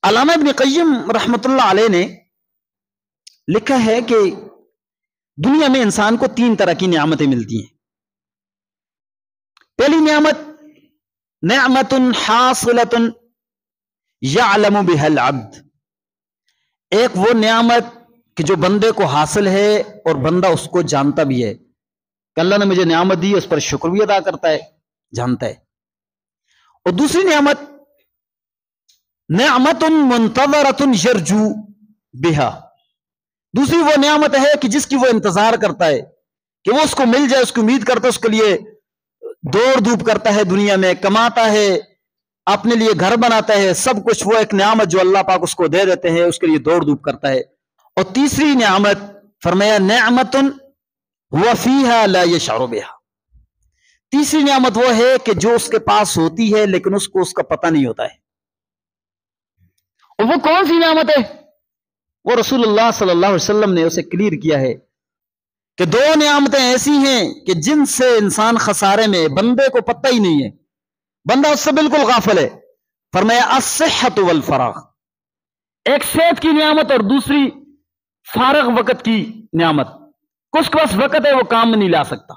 علامہ ابن قیم رحمۃ اللہ علیہ نے لکھا ہے کہ دنیا میں انسان کو 3 طرح کی نعمتیں ملتی ہیں۔ پہلی نعمت نعمت حاصلۃ یعلم بها العبد، ایک وہ نعمت کہ جو بندے کو حاصل ہے اور بندہ اس کو جانتا بھی ہے کہ اللہ نے مجھے نعمت دی، اس پر شکر بھی ادا کرتا ہے، جانتا ہے۔ اور دوسری نعمت نعمت منتظرۃ یرجو بها، دوسری وہ نعمت ہے کہ جس کی وہ انتظار کرتا ہے کہ وہ اس کو مل جائے، اس کی امید کرتا ہے، اس کے لیے دوڑ دھوپ کرتا ہے، دنیا میں کماتا ہے، اپنے لیے گھر بناتا ہے، سب کچھ وہ ایک نعمت جو اللہ پاک اس کو دے دیتے ہیں، اس کے لیے دوڑ دھوپ کرتا ہے۔ اور تیسری نعمت فرمایا نعمت هو فيها لا يشعر بها، تیسری نعمت وہ ہے کہ جو اس کے پاس ہوتی ہے لیکن اس کو اس کا پتہ نہیں ہوتا ہے۔ اور وہ کون سی نعمت ہے؟ وہ رسول اللہ صلی اللہ علیہ وسلم نے اسے کلیئر کیا ہے کہ 2 نعمتیں ایسی ہیں کہ جن سے انسان خسارے میں، بندے کو پتہ ہی نہیں ہے، بندہ اس سے بالکل غافل ہے۔ فرمایا الصحت والفراغ، ایک صحت کی نعمت اور دوسری فارغ وقت کی نعمت، کچھ کے پاس وقت ہے وہ کام میں نہیں لا سکتا۔